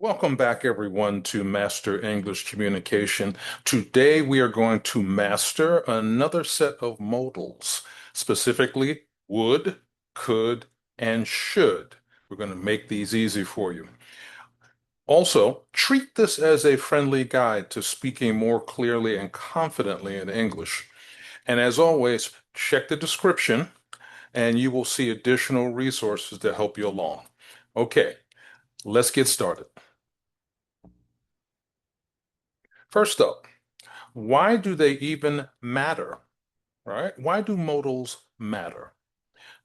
Welcome back, everyone, to Master English Communication. Today, we are going to master another set of modals, specifically would, could, and should. We're going to make these easy for you. Also, treat this as a friendly guide to speaking more clearly and confidently in English. And as always, check the description and you will see additional resources to help you along. Okay, let's get started. First up, why do they even matter, right? Why do modals matter?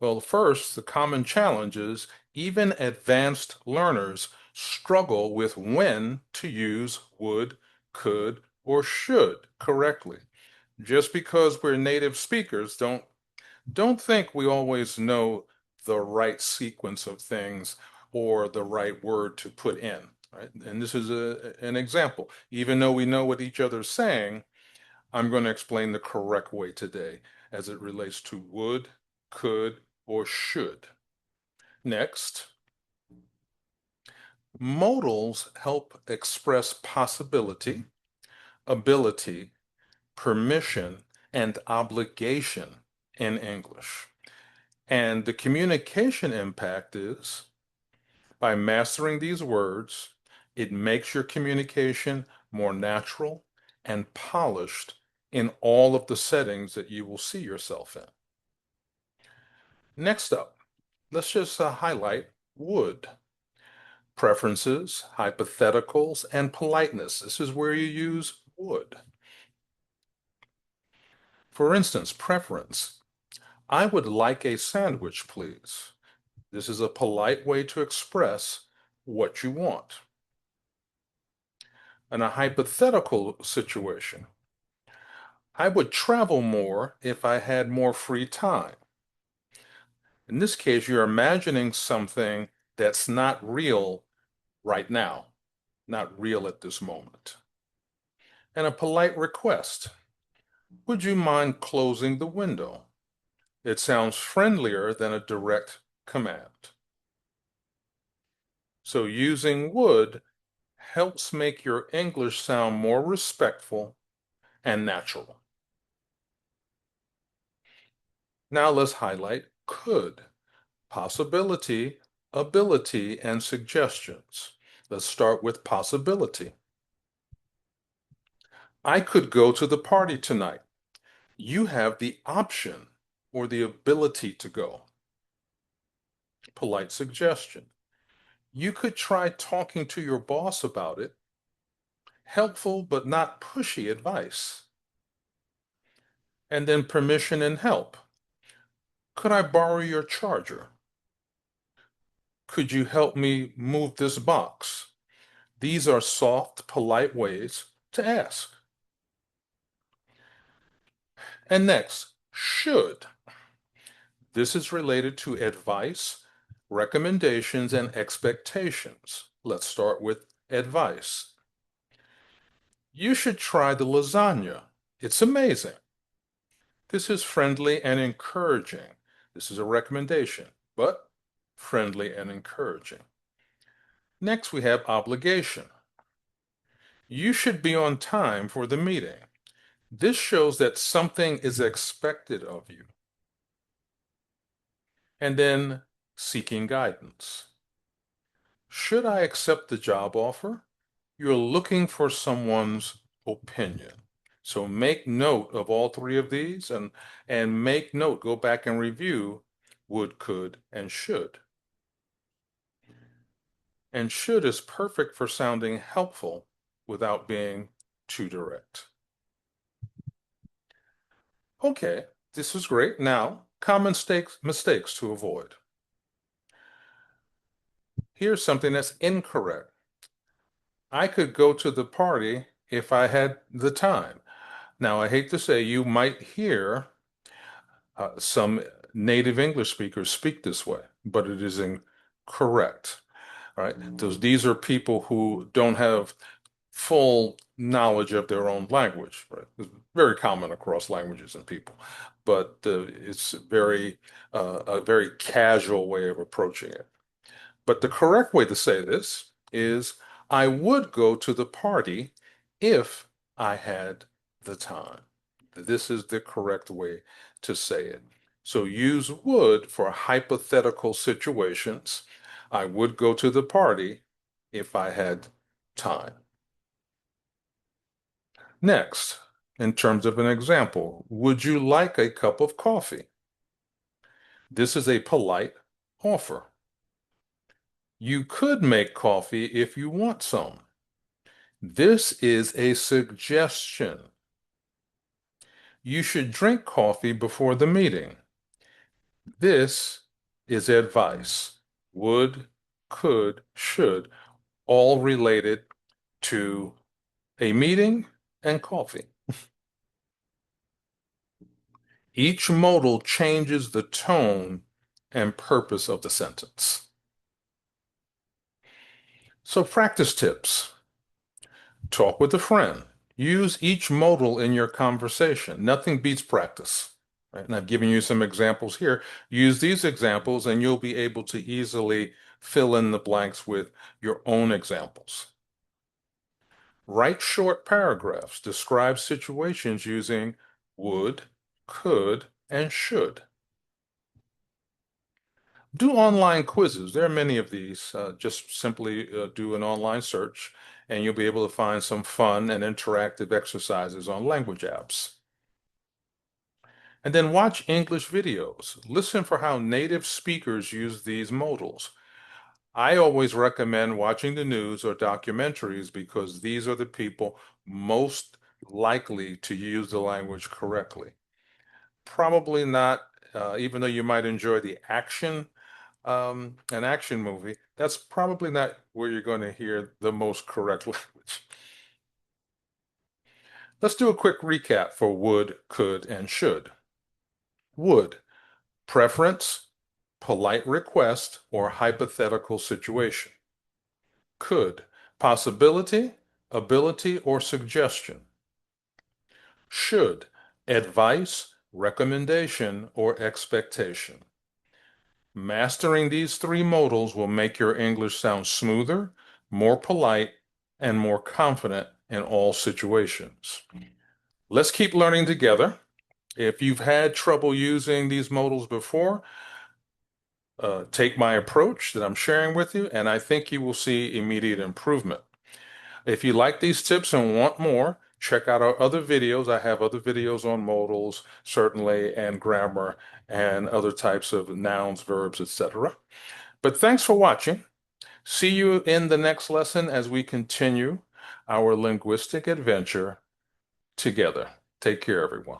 Well, first, the common challenge is even advanced learners struggle with when to use would, could, or should correctly. Just because we're native speakers, don't think we always know the right sequence of things or the right word to put in, right? And this is an example. Even though we know what each other's saying, I'm going to explain the correct way today as it relates to would, could, or should. Next, modals help express possibility, ability, permission, and obligation in English. And the communication impact is by mastering these words, it makes your communication more natural and polished in all of the settings that you will see yourself in. Next up, let's just highlight would. Preferences, hypotheticals, and politeness. This is where you use would. For instance, preference. I would like a sandwich, please. This is a polite way to express what you want. In a hypothetical situation, I would travel more if I had more free time. In this case, you're imagining something that's not real right now, not real at this moment. And a polite request. Would you mind closing the window? It sounds friendlier than a direct command. So using would helps make your English sound more respectful and natural. Now let's highlight could. Possibility, ability, and suggestions. Let's start with possibility. I could go to the party tonight. You have the option or the ability to go. Polite suggestion. You could try talking to your boss about it. Helpful but not pushy advice. And then permission and help. Could I borrow your charger? Could you help me move this box? These are soft, polite ways to ask. And next, should. This is related to advice, recommendations, and expectations. Let's start with advice. You should try the lasagna. It's amazing. This is friendly and encouraging. This is a recommendation, but friendly and encouraging. Next, we have obligation. You should be on time for the meeting. This shows that something is expected of you. And then seeking guidance. Should I accept the job offer? You're looking for someone's opinion. So make note of all three of these and make note, go back and review would, could, and should. And should is perfect for sounding helpful without being too direct. Okay, this is great. Now, common mistakes to avoid. Here's something that's incorrect. I could go to the party if I had the time. Now, I hate to say you might hear some native English speakers speak this way, but it is incorrect. All right. These are people who don't have full knowledge of their own language, right? It's very common across languages and people, but it's a very casual way of approaching it. But the correct way to say this is, I would go to the party if I had the time. This is the correct way to say it. So use would for hypothetical situations. I would go to the party if I had time. Next, in terms of an example, would you like a cup of coffee? This is a polite offer. You could make coffee if you want some. This is a suggestion. You should drink coffee before the meeting. This is advice. Would, could, should, all related to a meeting and coffee. Each modal changes the tone and purpose of the sentence. So practice tips. Talk with a friend. Use each modal in your conversation. Nothing beats practice. Right? And I've given you some examples here. Use these examples and you'll be able to easily fill in the blanks with your own examples. Write short paragraphs. Describe situations using would, could, and should. Do online quizzes. There are many of these. Just simply do an online search and you'll be able to find some fun and interactive exercises on language apps. And then watch English videos. Listen for how native speakers use these modals. I always recommend watching the news or documentaries because these are the people most likely to use the language correctly. Probably not, even though you might enjoy the action, an action movie, that's probably not where you're going to hear the most correct language. Let's do a quick recap for would, could, and should. Would, preference, polite request, or hypothetical situation. Could, possibility, ability, or suggestion. Should, advice, recommendation, or expectation. Mastering these three modals will make your English sound smoother, more polite, and more confident in all situations. Let's keep learning together. If you've had trouble using these modals before, take my approach that I'm sharing with you, and I think you will see immediate improvement. If you like these tips and want more, check out our other videos. I have other videos on modals, certainly, and grammar, and other types of nouns, verbs, etc. But thanks for watching. See you in the next lesson as we continue our linguistic adventure together. Take care, everyone.